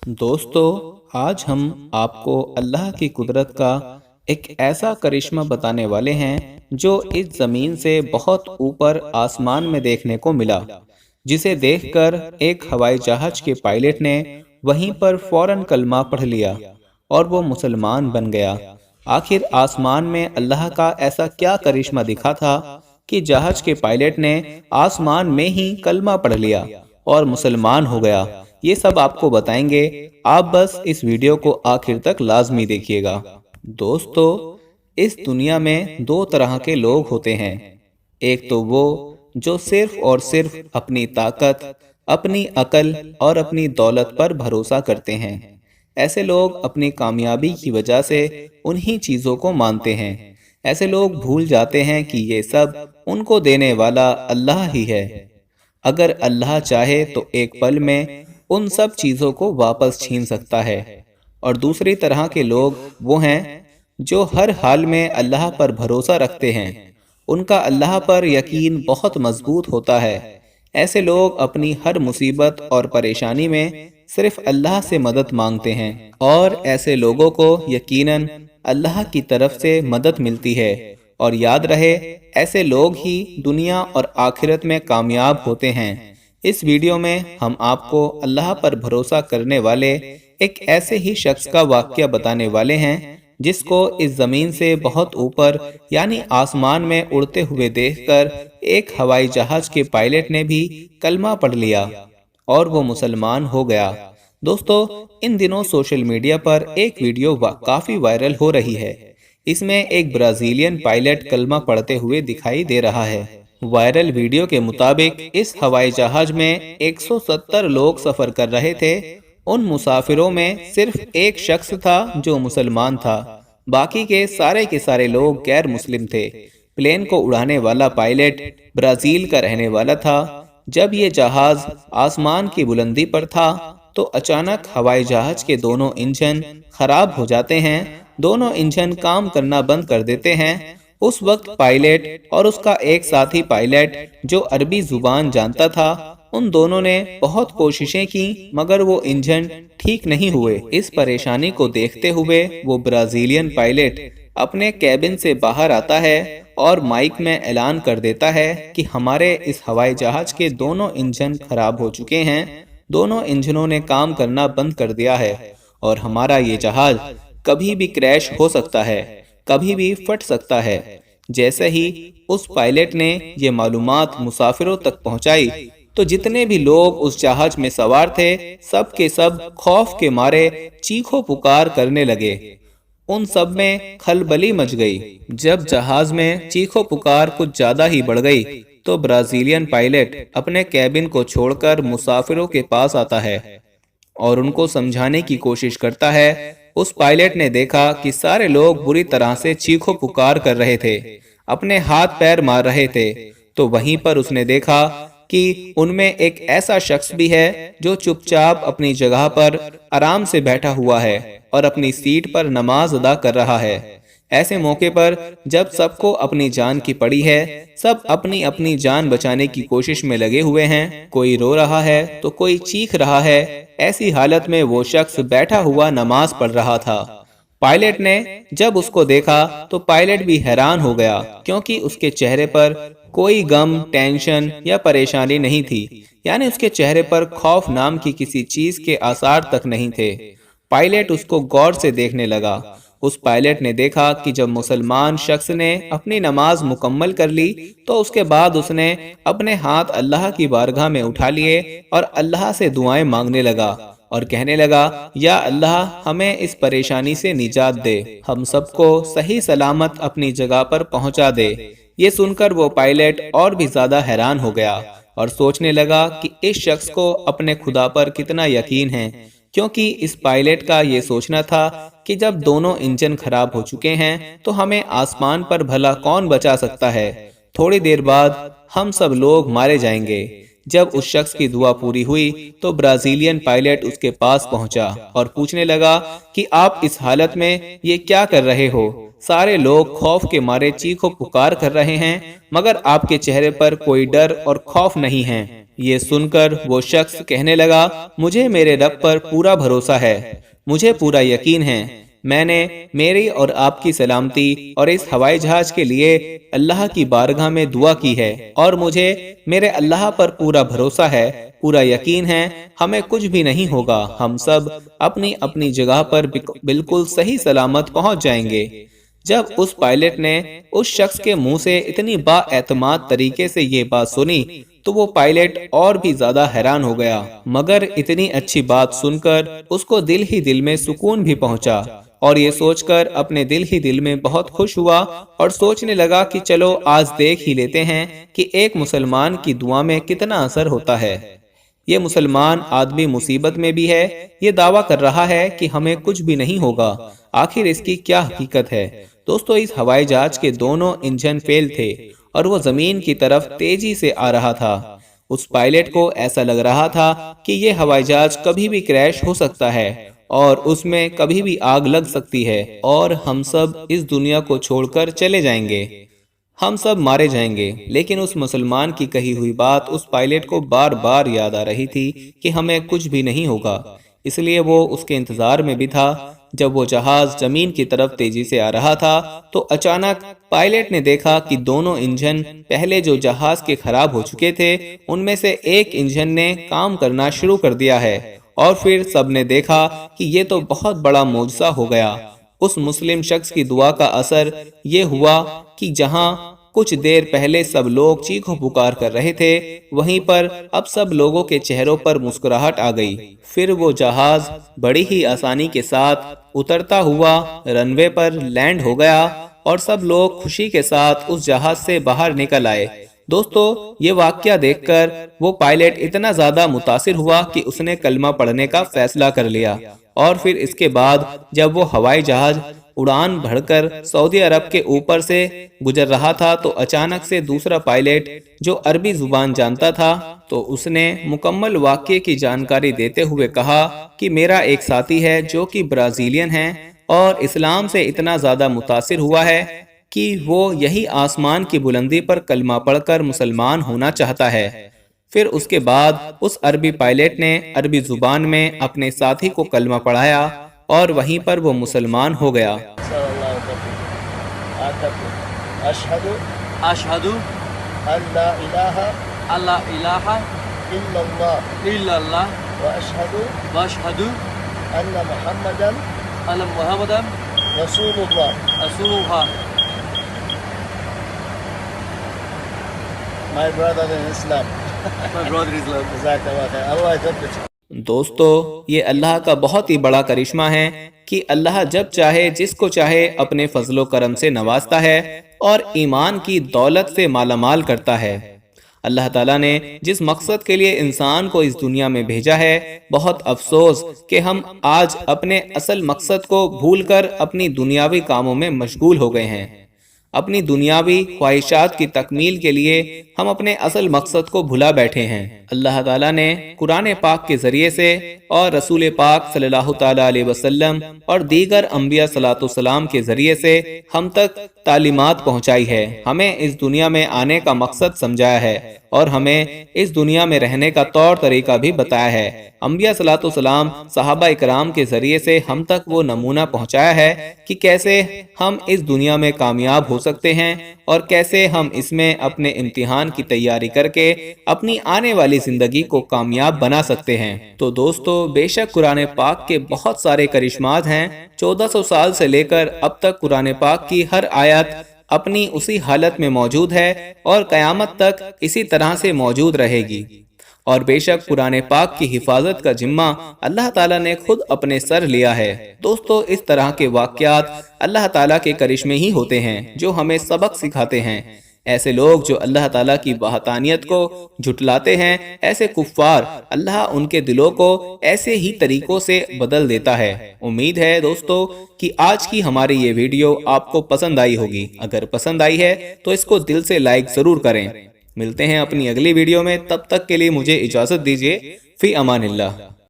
दोस्तों, आज हम आपको अल्लाह की कुदरत का एक ऐसा करिश्मा बताने वाले हैं जो इस ज़मीन से बहुत ऊपर आसमान में देखने को मिला, जिसे देखकर एक हवाई जहाज के पायलट ने वहीं पर फौरन कलमा पढ़ लिया और वो मुसलमान बन गया। आखिर आसमान में अल्लाह का ऐसा क्या करिश्मा दिखा था कि जहाज के पायलट ने आसमान में ही कलमा पढ़ लिया और मुसलमान हो गया। ये सब आपको बताएंगे। आप बस इस वीडियो को आखिर तक लाजमी देखिएगा। दोस्तों, इस दुनिया में दो तरह के लोग होते हैं। एक तो वो जो सिर्फ और सिर्फ अपनी ताकत, अपनी अकल और अपनी दौलत पर भरोसा करते हैं। ऐसे लोग अपनी कामयाबी की वजह से उन्हीं चीज़ों को मानते हैं। ऐसे लोग भूल जाते हैं कि ये सब उनको देने वाला अल्लाह ही है। अगर अल्लाह चाहे तो एक पल में उन सब चीज़ों को वापस छीन सकता है। और दूसरी तरह के लोग वो हैं जो हर हाल में अल्लाह पर भरोसा रखते हैं। उनका अल्लाह पर यकीन बहुत मजबूत होता है। ऐसे लोग अपनी हर मुसीबत और परेशानी में सिर्फ अल्लाह से मदद मांगते हैं और ऐसे लोगों को यकीनन अल्लाह की तरफ से मदद मिलती है। और याद रहे, ऐसे लोग ही दुनिया और आखिरत में कामयाब होते हैं। इस वीडियो में हम आपको अल्लाह पर भरोसा करने वाले एक ऐसे ही शख्स का वाक़या बताने वाले हैं जिसको इस ज़मीन से बहुत ऊपर यानी आसमान में उड़ते हुए देखकर एक हवाई जहाज के पायलट ने भी कलमा पढ़ लिया और वो मुसलमान हो गया। दोस्तों, इन दिनों सोशल मीडिया पर एक वीडियो काफ़ी वायरल हो रही है। इसमें एक ब्राज़ीलियन पायलट कलमा पढ़ते हुए दिखाई दे रहा है। वायरल वीडियो के मुताबिक इस हवाई जहाज में 170 लोग सफर कर रहे थे। उन मुसाफिरों में सिर्फ एक शख्स था जो मुसलमान था। बाकी के सारे लोग गैर मुस्लिम थे। प्लेन को उड़ाने वाला पायलट ब्राजील का रहने वाला था। जब ये जहाज आसमान की बुलंदी पर था तो अचानक हवाई जहाज के दोनों इंजन खराब हो जाते हैं। दोनों इंजन काम करना बंद कर देते हैं। उस वक्त पायलट और उसका एक साथी पायलट जो अरबी जुबान जानता था, उन दोनों ने बहुत कोशिशें की मगर वो इंजन ठीक नहीं हुए। इस परेशानी को देखते हुए वो ब्राजीलियन पायलट अपने कैबिन से बाहर आता है और माइक में ऐलान कर देता है कि हमारे इस हवाई जहाज के दोनों इंजन खराब हो चुके हैं। दोनों इंजनों ने काम करना बंद कर दिया है और हमारा ये जहाज कभी भी क्रैश हो सकता है, कभी भी फट सकता है। जैसे ही उस पायलट ने ये मालूमात मुसाफिरों तक पहुंचाई तो जितने भी लोग उस जहाज में सवार थे, सब के सब खौफ के मारे चीखो पुकार करने लगे। उन सब में खलबली मच गई। जब जहाज में चीखो पुकार कुछ ज्यादा ही बढ़ गई तो ब्राजीलियन पायलट अपने कैबिन को छोड़कर मुसाफिरों के पास आता है और उनको समझाने की कोशिश करता है। उस पायलट ने देखा कि सारे लोग बुरी तरह से चीखो पुकार कर रहे थे, अपने हाथ पैर मार रहे थे। तो वहीं पर उसने देखा कि उनमें एक ऐसा शख्स भी है जो चुपचाप अपनी जगह पर आराम से बैठा हुआ है और अपनी सीट पर नमाज अदा कर रहा है। ऐसे मौके पर जब सबको अपनी जान की पड़ी है, सब अपनी अपनी जान बचाने की कोशिश में लगे हुए हैं। कोई रो रहा है तो कोई चीख रहा है। ऐसी हालत में वो शख्स बैठा हुआ नमाज पढ़ रहा था। पायलट ने जब उसको देखा तो पायलट भी हैरान हो गया, क्योंकि उसके चेहरे पर कोई गम, टेंशन या परेशानी नहीं थी। यानी उसके चेहरे पर खौफ नाम की किसी चीज के आसार तक नहीं थे। पायलट उसको गौर से देखने लगा। उस पायलट ने देखा कि जब मुसलमान शख्स ने अपनी नमाज मुकम्मल कर ली तो उसके बाद उसने अपने हाथ अल्लाह की बारगाह में उठा लिए और अल्लाह से दुआएं मांगने लगा और कहने लगा, या अल्लाह, हमें इस परेशानी से निजात दे, हम सबको सही सलामत अपनी जगह पर पहुंचा दे। ये सुनकर वो पायलट और भी ज्यादा हैरान हो गया और सोचने लगा कि इस शख्स को अपने खुदा पर कितना यकीन है, क्योंकि इस पायलट का ये सोचना था कि जब दोनों इंजन खराब हो चुके हैं तो हमें आसमान पर भला कौन बचा सकता है। थोड़ी देर बाद हम सब लोग मारे जाएंगे। जब उस शख्स की दुआ पूरी हुई तो ब्राजीलियन पायलट उसके पास पहुंचा और पूछने लगा कि आप इस हालत में ये क्या कर रहे हो। सारे लोग खौफ के मारे चीखो पुकार कर रहे हैं, मगर आपके चेहरे पर कोई डर और खौफ नहीं है। یہ سن کر وہ شخص کہنے لگا، مجھے میرے رب پر پورا بھروسہ ہے، مجھے پورا یقین ہے، میں نے میری اور آپ کی سلامتی اور اس ہوائی جہاز کے لیے اللہ کی بارگاہ میں دعا کی ہے، اور مجھے میرے اللہ پر پورا بھروسہ ہے، پورا یقین ہے، ہمیں کچھ بھی نہیں ہوگا، ہم سب اپنی اپنی جگہ پر بالکل صحیح سلامت پہنچ جائیں گے۔ جب اس پائلٹ نے اس شخص کے منہ سے اتنی با اعتماد طریقے سے یہ بات سنی تو وہ پائلٹ اور بھی زیادہ حیران ہو گیا، مگر اتنی اچھی بات سن کر اس کو دل ہی دل میں سکون بھی پہنچا، اور یہ سوچ کر اپنے دل ہی دل میں بہت خوش ہوا اور سوچنے لگا کہ چلو آج دیکھ ہی لیتے ہیں کہ ایک مسلمان کی دعا میں کتنا اثر ہوتا ہے۔ یہ مسلمان آدمی مصیبت میں بھی ہے، یہ دعویٰ کر رہا ہے کہ ہمیں کچھ بھی نہیں ہوگا، آخر اس کی کیا حقیقت ہے؟ دوستو، اس ہوائی جہاز کے دونوں انجن فیل تھے اور وہ زمین کی طرف تیزی سے آ رہا تھا۔ اس پائلٹ کو ایسا لگ رہا تھا کہ یہ ہوائی جہاز کبھی بھی کریش ہو سکتا ہے اور اس میں کبھی بھی آگ لگ سکتی ہے اور ہم سب اس دنیا کو چھوڑ کر چلے جائیں گے، ہم سب مارے جائیں گے۔ لیکن اس مسلمان کی کہی ہوئی بات اس پائلٹ کو بار بار یاد آ رہی تھی کہ ہمیں کچھ بھی نہیں ہوگا، اس لیے وہ اس کے انتظار میں بھی تھا۔ جب وہ جہاز زمین کی طرف تیزی سے آ رہا تھا تو اچانک پائلٹ نے دیکھا کہ دونوں انجن پہلے جو جہاز کے خراب ہو چکے تھے ان میں سے ایک انجن نے کام کرنا شروع کر دیا ہے، اور پھر سب نے دیکھا کہ یہ تو بہت بڑا معجزہ ہو گیا۔ اس مسلم شخص کی دعا کا اثر یہ ہوا کہ جہاں کچھ دیر پہلے سب لوگ چیخو پکار کر رہے تھے، وہیں پر اب سب لوگوں کے چہروں پر مسکراہٹ آ گئی۔ پھر وہ جہاز بڑی ہی آسانی کے ساتھ اترتا ہوا رن وے پر لینڈ ہو گیا اور سب لوگ خوشی کے ساتھ اس جہاز سے باہر نکل آئے۔ دوستو، یہ واقعہ دیکھ کر وہ پائلٹ اتنا زیادہ متاثر ہوا کہ اس نے کلمہ پڑھنے کا فیصلہ کر لیا، اور پھر اس کے بعد جب وہ ہوائی جہاز اڑان بھر کر سعودی عرب کے اوپر سے گزر رہا تھا تو اچانک سے دوسرا پائلٹ جو عربی زبان جانتا تھا تو اس نے مکمل واقعے کی جانکاری دیتے ہوئے کہا کہ میرا ایک ساتھی ہے جو کہ برازیلین ہے اور اسلام سے اتنا زیادہ متاثر ہوا ہے کہ وہ یہی آسمان کی بلندی پر کلمہ پڑھ کر مسلمان ہونا چاہتا ہے۔ پھر اس کے بعد اس عربی پائلٹ نے عربی زبان میں اپنے ساتھی کو کلمہ پڑھایا اور وہیں پر وہ مسلمان ہو گیا۔ اشہد ان لا الہ الا اللہ واشہد ان محمدا رسول اللہ۔ My brother in Islam. My brother in Islam. Allah يثبت. دوستو، یہ اللہ کا بہت ہی بڑا کرشمہ ہے کہ اللہ جب چاہے جس کو چاہے اپنے فضل و کرم سے نوازتا ہے اور ایمان کی دولت سے مالا مال کرتا ہے۔ اللہ تعالیٰ نے جس مقصد کے لیے انسان کو اس دنیا میں بھیجا ہے، بہت افسوس کہ ہم آج اپنے اصل مقصد کو بھول کر اپنی دنیاوی کاموں میں مشغول ہو گئے ہیں۔ اپنی دنیاوی خواہشات کی تکمیل کے لیے ہم اپنے اصل مقصد کو بھلا بیٹھے ہیں۔ اللہ تعالیٰ نے قرآن پاک کے ذریعے سے اور رسول پاک صلی اللہ تعالیٰ علیہ وسلم اور دیگر انبیاء صلاۃ والسلام کے ذریعے سے ہم تک تعلیمات پہنچائی ہے، ہمیں اس دنیا میں آنے کا مقصد سمجھایا ہے اور ہمیں اس دنیا میں رہنے کا طور طریقہ بھی بتایا ہے۔ انبیاء صلاۃ والسلام، صحابہ اکرام کے ذریعے سے ہم تک وہ نمونہ پہنچایا ہے کہ کیسے ہم اس دنیا میں کامیاب ہو سکتے ہیں اور کیسے ہم اس میں اپنے امتحان کی تیاری کر کے اپنی آنے والی زندگی کو کامیاب بنا سکتے ہیں۔ تو دوستو، بے شک قرآن پاک کے بہت سارے کرشمات ہیں۔ 1400 سال سے لے کر اب تک قرآن پاک کی ہر آیت اپنی اسی حالت میں موجود ہے اور قیامت تک اسی طرح سے موجود رہے گی، اور بے شک قرآن پاک کی حفاظت کا ذمہ اللہ تعالیٰ نے خود اپنے سر لیا ہے۔ دوستو، اس طرح کے واقعات اللہ تعالیٰ کے کرشمے ہی ہوتے ہیں جو ہمیں سبق سکھاتے ہیں۔ ایسے لوگ جو اللہ تعالیٰ کی وحدانیت کو جھٹلاتے ہیں، ایسے کفار، اللہ ان کے دلوں کو ایسے ہی طریقوں سے بدل دیتا ہے۔ امید ہے دوستو کہ آج کی ہماری یہ ویڈیو آپ کو پسند آئی ہوگی۔ اگر پسند آئی ہے تو اس کو دل سے لائک ضرور کریں۔ ملتے ہیں اپنی اگلی ویڈیو میں، تب تک کے لیے مجھے اجازت دیجیے۔ فی امان اللہ۔